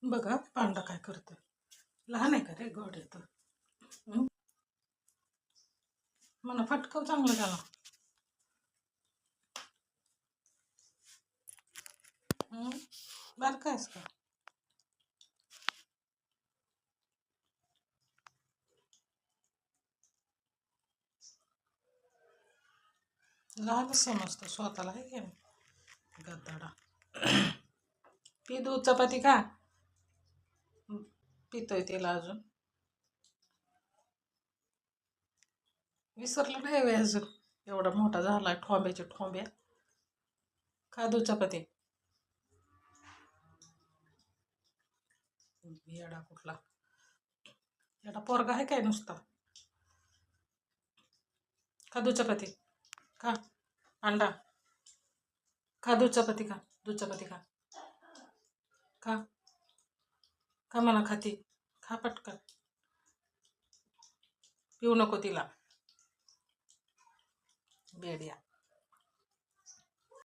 बघा पांडा काय करतोय. लहान आहे का रे? गोड येतं. म्हणा फटकव चांगलं त्याला. बारका आहेस का? लहानच समजतो स्वतःला, आहे की नाही गद्दाडा. पी दूध चपाती का? पितोय तिला अजून विसरलं नाही व्हय अजून. एवढा मोठा झाला ठोंब्याच्या ठोंब्या. खा दूध चपाती. येडा कुठला. येडा पोरगा आहे काय नुसता. खा दूध चपाती. खा अंडा. खा दूध चपाती. खा दूध चपाती. खा खा खा म्हणा. खाती. खा पटकन. पिऊ नको तिला बेड्या.